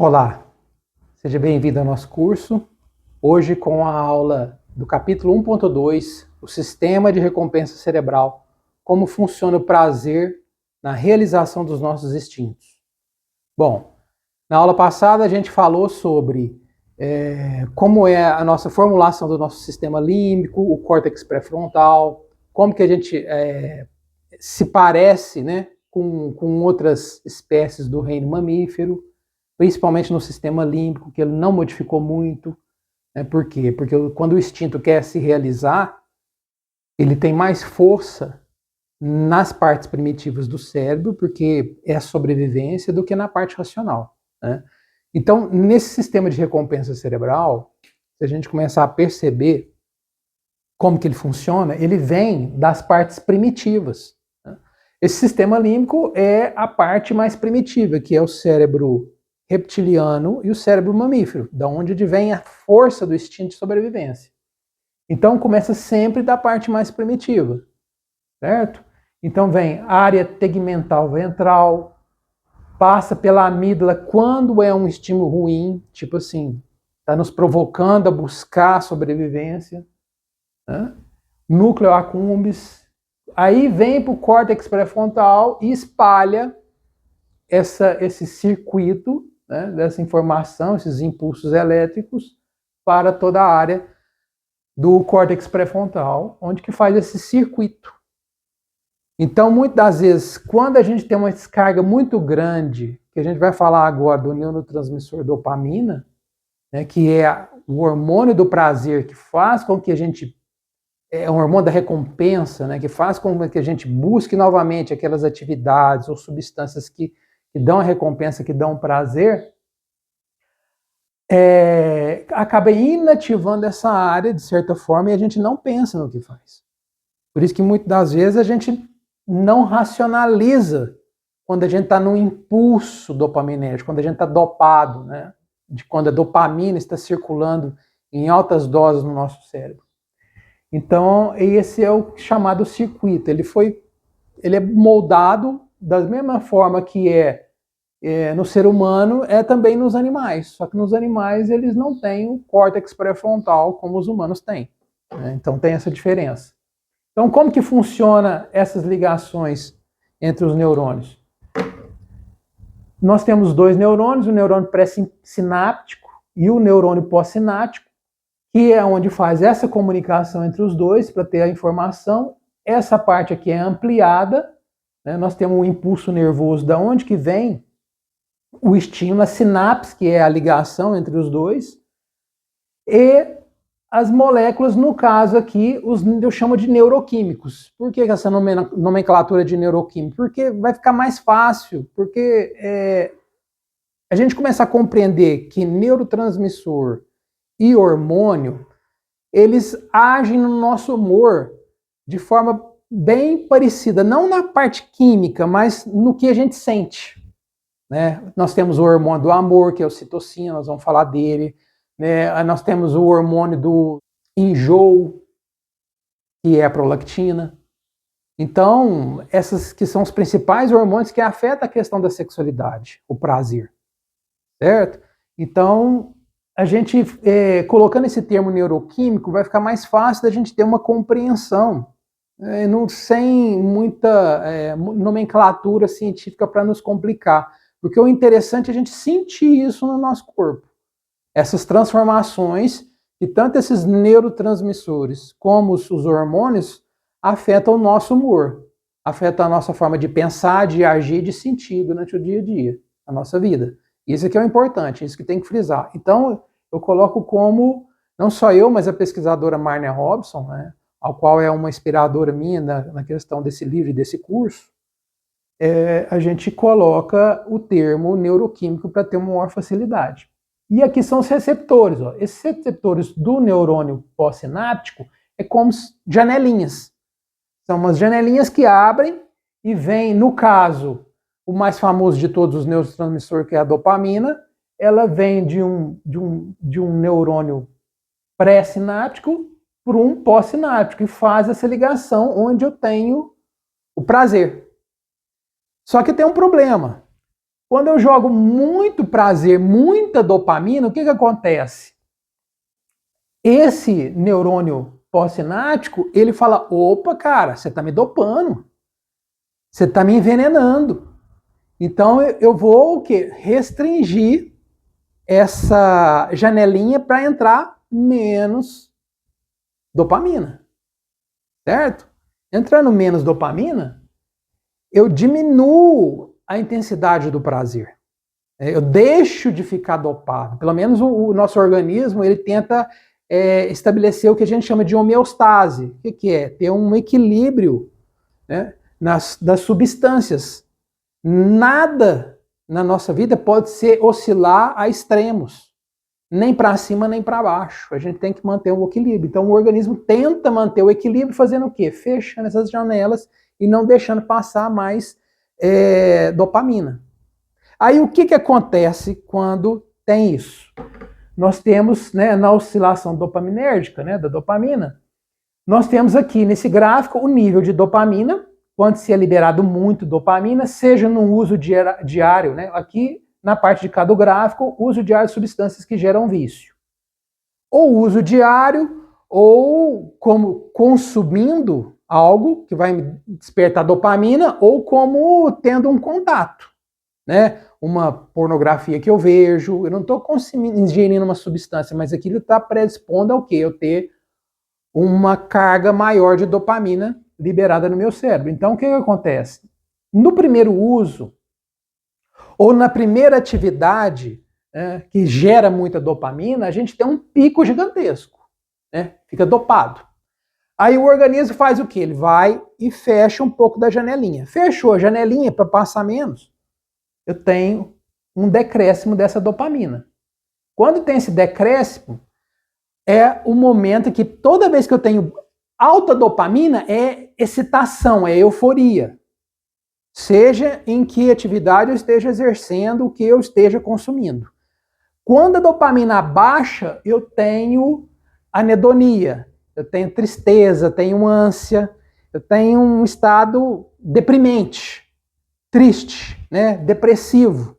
Olá, seja bem-vindo ao nosso curso. Hoje com a aula do capítulo 1.2, o sistema de recompensa cerebral, como funciona o prazer na realização dos nossos instintos. Bom, na aula passada a gente falou sobre como é a nossa formulação do nosso sistema límbico, o córtex pré-frontal, como que a gente se parece, né, com outras espécies do reino mamífero, principalmente no sistema límbico, que ele não modificou muito. Por quê? Porque quando o instinto quer se realizar, ele tem mais força nas partes primitivas do cérebro, porque é a sobrevivência, do que na parte racional. Né? Então, nesse sistema de recompensa cerebral, se a gente começar a perceber como que ele funciona, ele vem das partes primitivas. Né? Esse sistema límbico é a parte mais primitiva, que é o cérebro reptiliano e o cérebro mamífero, da onde vem a força do instinto de sobrevivência. Então começa sempre da parte mais primitiva, certo? Então vem área tegmental ventral, passa pela amígdala quando é um estímulo ruim, tipo assim, está nos provocando a buscar a sobrevivência, né? Núcleo accumbens, aí vem para o córtex pré-frontal e espalha esse circuito, né, dessa informação, esses impulsos elétricos, para toda a área do córtex pré-frontal, onde que faz esse circuito. Então, muitas das vezes, quando a gente tem uma descarga muito grande, que a gente vai falar agora do neurotransmissor dopamina, né, que é o hormônio do prazer, que faz com que a gente, é um hormônio da recompensa, né, que faz com que a gente busque novamente aquelas atividades ou substâncias que dão a recompensa, que dão prazer, acaba inativando essa área, de certa forma, e a gente não pensa no que faz. Por isso que muitas das vezes a gente não racionaliza quando a gente está num impulso dopaminérgico, quando a gente está dopado, né? Quando a dopamina está circulando em altas doses no nosso cérebro. Então, esse é o chamado circuito. Ele é moldado da mesma forma que no ser humano, é também nos animais. Só que nos animais eles não têm o córtex pré-frontal como os humanos têm. Né? Então tem essa diferença. Então como que funciona essas ligações entre os neurônios? Nós temos dois neurônios, o neurônio pré-sináptico e o neurônio pós-sináptico, que é onde faz essa comunicação entre os dois para ter a informação. Essa parte aqui é ampliada, né? Nós temos um impulso nervoso, da onde que vem o estímulo, a sinapse, que é a ligação entre os dois, e as moléculas, no caso aqui, eu chamo de neuroquímicos. Por que essa nomenclatura de neuroquímico? Porque vai ficar mais fácil, porque a gente começa a compreender que neurotransmissor e hormônio, eles agem no nosso humor de forma bem parecida, não na parte química, mas no que a gente sente. Né? Nós temos o hormônio do amor, que é o ocitocina, nós vamos falar dele. Né? Nós temos o hormônio do enjoo, que é a prolactina. Então, esses que são os principais hormônios que afetam a questão da sexualidade, o prazer. Certo? Então, a gente, colocando esse termo neuroquímico, vai ficar mais fácil da gente ter uma compreensão, sem muita nomenclatura científica para nos complicar. Porque o interessante é a gente sentir isso no nosso corpo. Essas transformações, que tanto esses neurotransmissores como os hormônios afetam o nosso humor, afetam a nossa forma de pensar, de agir, de sentir durante o dia a dia, a nossa vida. Isso aqui é o importante, isso que tem que frisar. Então, eu coloco como, não só eu, mas a pesquisadora Marnia Robson, né, ao qual é uma inspiradora minha na questão desse livro e desse curso, a gente coloca o termo neuroquímico para ter uma maior facilidade. E aqui são os receptores. Ó. Esses receptores do neurônio pós-sináptico é como janelinhas. São umas janelinhas que abrem e vem, no caso, o mais famoso de todos os neurotransmissores, que é a dopamina, ela vem de um neurônio pré-sináptico para um pós-sináptico e faz essa ligação onde eu tenho o prazer. Só que tem um problema. Quando eu jogo muito prazer, muita dopamina, o que acontece? Esse neurônio pós-sináptico, ele fala, opa, cara, você está me dopando, você está me envenenando. Então eu vou o quê? Restringir essa janelinha para entrar menos dopamina, certo? Entrando menos dopamina, eu diminuo a intensidade do prazer. Eu deixo de ficar dopado. Pelo menos o nosso organismo ele tenta estabelecer o que a gente chama de homeostase. O que é? Ter um equilíbrio, né, das substâncias. Nada na nossa vida pode oscilar a extremos. Nem para cima, nem para baixo. A gente tem que manter um equilíbrio. Então o organismo tenta manter o equilíbrio fazendo o quê? Fechando essas janelas e não deixando passar mais dopamina. Aí o que acontece quando tem isso? Nós temos, né, na oscilação dopaminérgica, né, da dopamina, nós temos aqui nesse gráfico o nível de dopamina, quando se é liberado muito dopamina, seja no uso diário, né, aqui na parte de cá do gráfico, uso diário de substâncias que geram vício. Ou uso diário, ou como consumindo algo que vai me despertar dopamina, ou como tendo um contato, né? Uma pornografia que eu vejo, eu não estou ingerindo uma substância, mas aquilo está predispondo ao quê? Eu ter uma carga maior de dopamina liberada no meu cérebro. Então, o que acontece? No primeiro uso, ou na primeira atividade que gera muita dopamina, a gente tem um pico gigantesco, né? Fica dopado. Aí o organismo faz o quê? Ele vai e fecha um pouco da janelinha. Fechou a janelinha para passar menos, eu tenho um decréscimo dessa dopamina. Quando tem esse decréscimo, é o momento que toda vez que eu tenho alta dopamina, é excitação, é euforia. Seja em que atividade eu esteja exercendo, o que eu esteja consumindo. Quando a dopamina baixa, eu tenho anedonia, eu tenho tristeza, tenho ânsia, eu tenho um estado deprimente, triste, né, depressivo.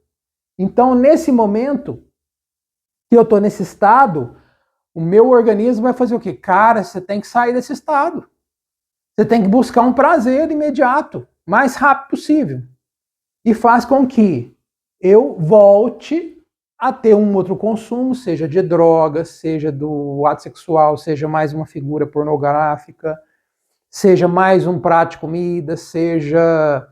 Então, nesse momento que eu estou nesse estado, o meu organismo vai fazer o quê? Cara, você tem que sair desse estado. Você tem que buscar um prazer imediato, mais rápido possível. E faz com que eu volte a ter um outro consumo, seja de drogas, seja do ato sexual, seja mais uma figura pornográfica, seja mais um prato de comida, seja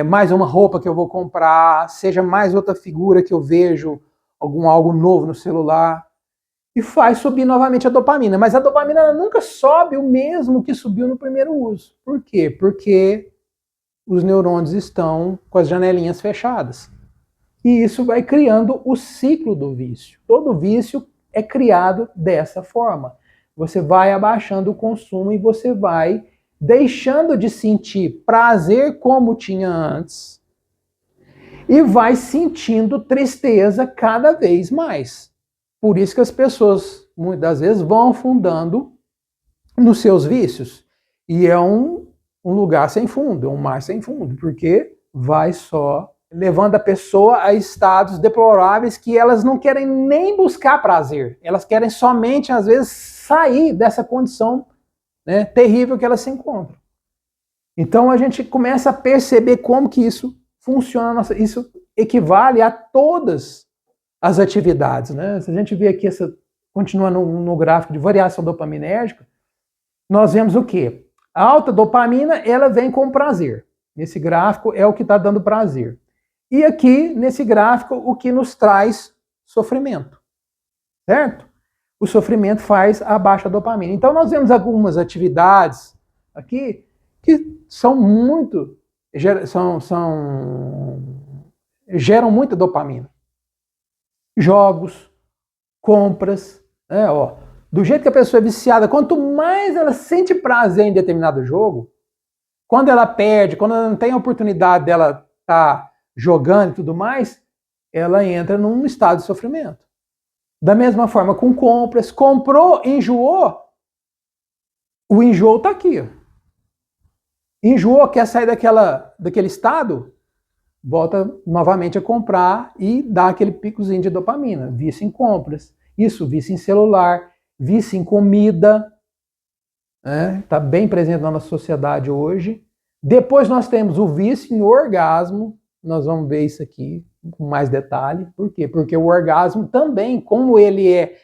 mais uma roupa que eu vou comprar, seja mais outra figura que eu vejo, algo novo no celular, e faz subir novamente a dopamina. Mas a dopamina ela nunca sobe o mesmo que subiu no primeiro uso. Por quê? Porque os neurônios estão com as janelinhas fechadas. E isso vai criando o ciclo do vício. Todo vício é criado dessa forma. Você vai abaixando o consumo e você vai deixando de sentir prazer como tinha antes e vai sentindo tristeza cada vez mais. Por isso que as pessoas, muitas vezes, vão afundando nos seus vícios. E é um lugar sem fundo, é um mar sem fundo, porque vai só levando a pessoa a estados deploráveis que elas não querem nem buscar prazer. Elas querem somente, às vezes, sair dessa condição, né, terrível que elas se encontram. Então a gente começa a perceber como que isso funciona. Isso equivale a todas as atividades, né? Se a gente vê aqui, continuando no gráfico de variação dopaminérgica, nós vemos o quê? A alta dopamina, ela vem com prazer. Nesse gráfico é o que está dando prazer. E aqui, nesse gráfico, o que nos traz sofrimento. Certo? O sofrimento faz a baixa dopamina. Então nós vemos algumas atividades aqui que são muito... geram muita dopamina. Jogos, compras, né, ó. Do jeito que a pessoa é viciada, quanto mais ela sente prazer em determinado jogo, quando ela perde, quando ela não tem a oportunidade dela estar jogando e tudo mais, ela entra num estado de sofrimento. Da mesma forma com compras, comprou, enjoou, o enjoo está aqui. Ó. Enjoou, quer sair daquele estado, volta novamente a comprar e dá aquele picozinho de dopamina. Vício em compras, isso, vício em celular, vício em comida, está bem presente na nossa sociedade hoje. Depois nós temos o vício em orgasmo, nós vamos ver isso aqui com mais detalhe. Por quê? Porque o orgasmo também, como ele é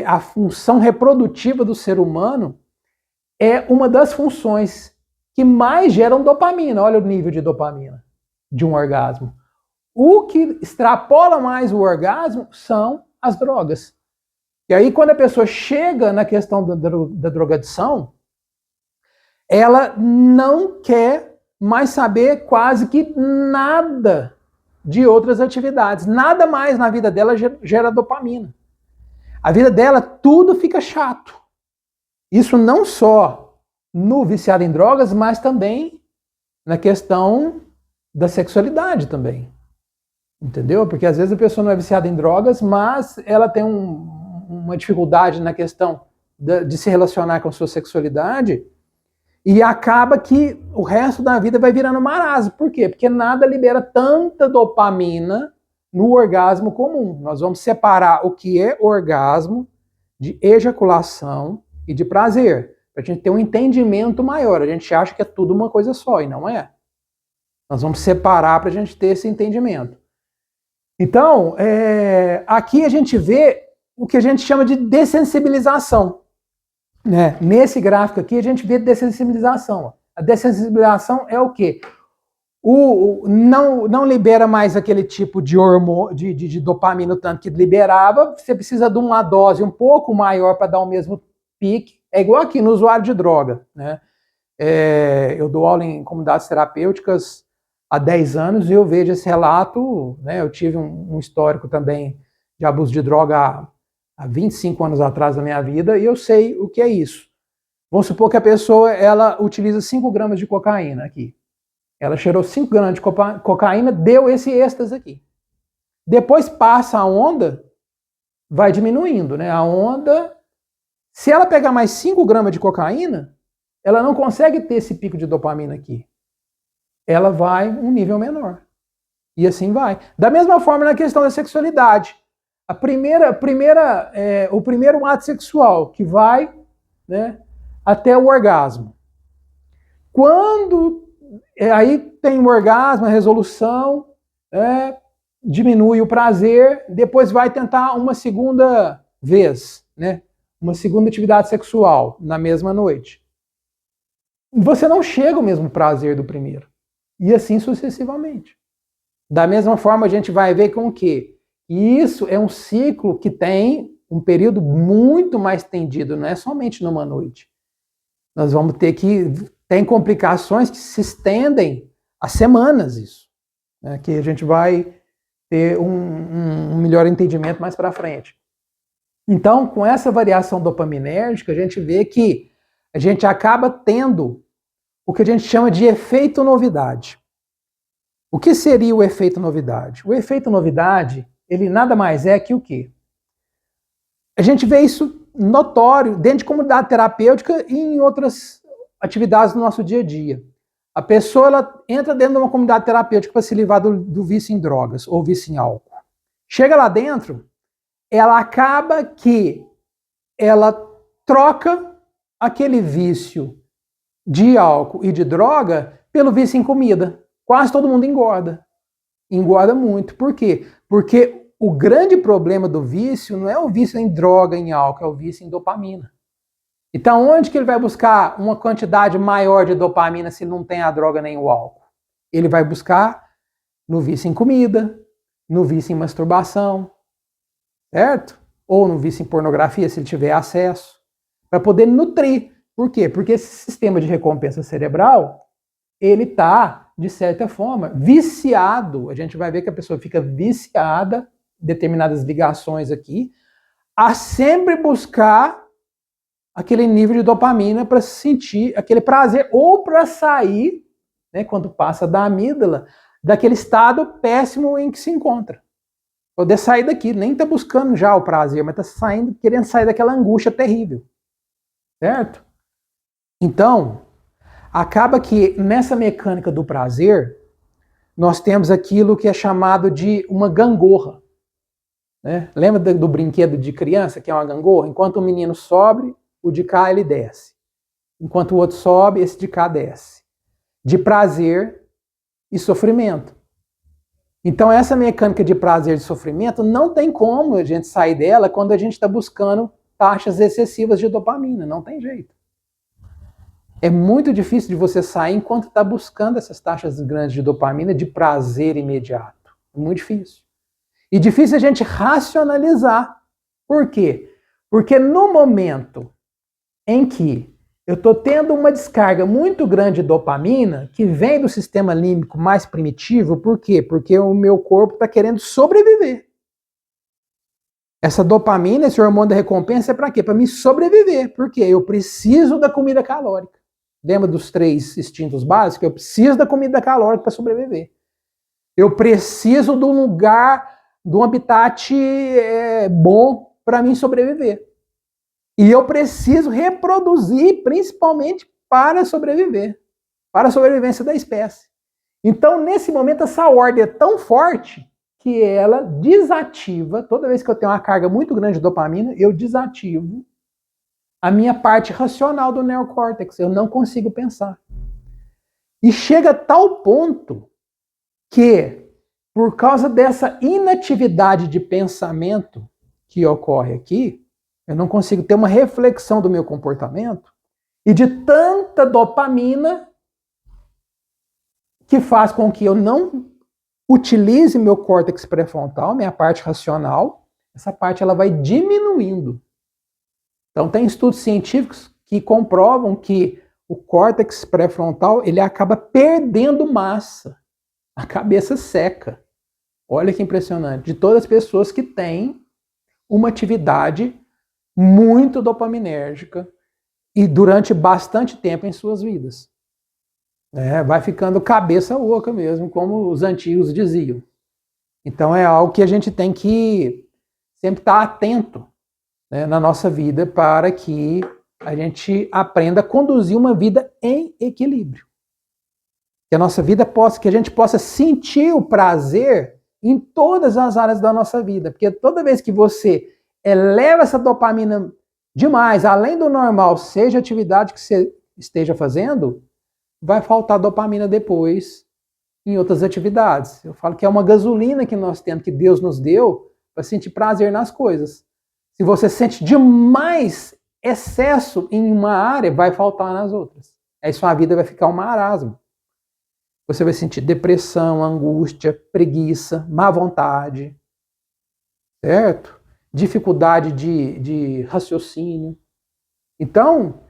a função reprodutiva do ser humano, é uma das funções que mais geram dopamina. Olha o nível de dopamina de um orgasmo. O que extrapola mais o orgasmo são as drogas. E aí, quando a pessoa chega na questão da drogadição, ela não quer mais saber quase que nada de outras atividades. Nada mais na vida dela gera dopamina. A vida dela, tudo fica chato. Isso não só no viciado em drogas, mas também na questão da sexualidade também. Entendeu? Porque às vezes a pessoa não é viciada em drogas, mas ela tem uma dificuldade na questão de se relacionar com a sua sexualidade e acaba que o resto da vida vai virando marasmo. Por quê? Porque nada libera tanta dopamina no orgasmo comum. Nós vamos separar o que é orgasmo de ejaculação e de prazer, para a gente ter um entendimento maior. A gente acha que é tudo uma coisa só, e não é. Nós vamos separar para a gente ter esse entendimento. Então, aqui a gente vê o que a gente chama de dessensibilização. Né? Nesse gráfico aqui a gente vê dessensibilização. A dessensibilização é o quê? Não libera mais aquele tipo de hormônio, de dopamina, o tanto que liberava. Você precisa de uma dose um pouco maior para dar o mesmo pique. É igual aqui no usuário de droga. Né? Eu dou aula em comunidades terapêuticas há 10 anos e eu vejo esse relato. Né? Eu tive um histórico também de abuso de droga há 25 anos atrás da minha vida e eu sei o que é isso. Vamos supor que a pessoa ela utiliza 5 gramas de cocaína aqui. Ela cheirou 5 gramas de cocaína, deu esse êxtase aqui. Depois passa a onda, vai diminuindo, né? A onda, se ela pegar mais 5 gramas de cocaína, ela não consegue ter esse pico de dopamina aqui. Ela vai um nível menor. E assim vai. Da mesma forma na questão da sexualidade. O primeiro ato sexual que vai, né, até o orgasmo. Quando aí tem o orgasmo, a resolução, diminui o prazer, depois vai tentar uma segunda vez, né? Uma segunda atividade sexual na mesma noite. Você não chega ao mesmo prazer do primeiro. E assim sucessivamente. Da mesma forma, a gente vai ver com o quê? Isso é um ciclo que tem um período muito mais tendido, não é somente numa noite. Nós vamos ter que... Tem complicações que se estendem a semanas, isso. Né, que a gente vai ter um melhor entendimento mais para frente. Então, com essa variação dopaminérgica, a gente vê que a gente acaba tendo o que a gente chama de efeito novidade. O que seria o efeito novidade? O efeito novidade, ele nada mais é que o quê? A gente vê isso notório dentro de comunidade terapêutica e em outras atividades do nosso dia a dia. A pessoa ela entra dentro de uma comunidade terapêutica para se livrar do vício em drogas ou vício em álcool. Chega lá dentro, ela acaba que ela troca aquele vício de álcool e de droga pelo vício em comida. Quase todo mundo engorda. Engorda muito. Por quê? Porque o grande problema do vício não é o vício em droga, em álcool, é o vício em dopamina. Então, onde que ele vai buscar uma quantidade maior de dopamina se não tem a droga nem o álcool? Ele vai buscar no vício em comida, no vício em masturbação, certo? Ou no vício em pornografia, se ele tiver acesso, para poder nutrir. Por quê? Porque esse sistema de recompensa cerebral, ele está, de certa forma, viciado. A gente vai ver que a pessoa fica viciada, determinadas ligações aqui, a sempre buscar aquele nível de dopamina para sentir aquele prazer ou para sair, né, quando passa da amígdala, daquele estado péssimo em que se encontra. Poder sair daqui, nem está buscando já o prazer, mas está querendo sair daquela angústia terrível. Certo? Então, acaba que nessa mecânica do prazer, nós temos aquilo que é chamado de uma gangorra. Né? Lembra do brinquedo de criança, que é uma gangorra? Enquanto o menino sobe, o de cá ele desce. Enquanto o outro sobe, esse de cá desce. De prazer e sofrimento. Então essa mecânica de prazer e sofrimento não tem como a gente sair dela quando a gente está buscando taxas excessivas de dopamina. Não tem jeito. É muito difícil de você sair enquanto está buscando essas taxas grandes de dopamina de prazer imediato. É muito difícil. E difícil a gente racionalizar. Por quê? Porque no momento em que eu estou tendo uma descarga muito grande de dopamina, que vem do sistema límbico mais primitivo, por quê? Porque o meu corpo está querendo sobreviver. Essa dopamina, esse hormônio da recompensa é para quê? Para me sobreviver. Por quê? Eu preciso da comida calórica. Lembra dos 3 instintos básicos? Eu preciso da comida calórica para sobreviver. Eu preciso de um lugar, de um habitat bom para mim sobreviver. E eu preciso reproduzir, principalmente para sobreviver, para a sobrevivência da espécie. Então, nesse momento, essa ordem é tão forte que ela desativa, toda vez que eu tenho uma carga muito grande de dopamina, eu desativo a minha parte racional do neocórtex. Eu não consigo pensar. E chega a tal ponto que, por causa dessa inatividade de pensamento que ocorre aqui, eu não consigo ter uma reflexão do meu comportamento e de tanta dopamina que faz com que eu não utilize meu córtex pré-frontal, minha parte racional, essa parte ela vai diminuindo. Então tem estudos científicos que comprovam que o córtex pré-frontal ele acaba perdendo massa, a cabeça seca. Olha que impressionante. De todas as pessoas que têm uma atividade muito dopaminérgica e durante bastante tempo em suas vidas. Vai ficando cabeça oca mesmo, como os antigos diziam. Então é algo que a gente tem que sempre estar atento, né, na nossa vida para que a gente aprenda a conduzir uma vida em equilíbrio. Que a nossa vida que a gente possa sentir o prazer em todas as áreas da nossa vida. Porque toda vez que você eleva essa dopamina demais, além do normal, seja a atividade que você esteja fazendo, vai faltar dopamina depois em outras atividades. Eu falo que é uma gasolina que nós temos, que Deus nos deu, para sentir prazer nas coisas. Se você sente demais excesso em uma área, vai faltar nas outras. Aí sua vida vai ficar um marasmo. Você vai sentir depressão, angústia, preguiça, má vontade, certo? Dificuldade de raciocínio. Então,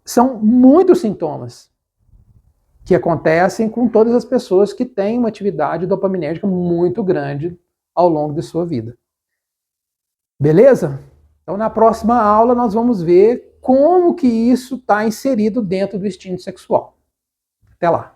são muitos sintomas que acontecem com todas as pessoas que têm uma atividade dopaminérgica muito grande ao longo de sua vida. Beleza? Então, na próxima aula, nós vamos ver como que isso está inserido dentro do instinto sexual. Até lá!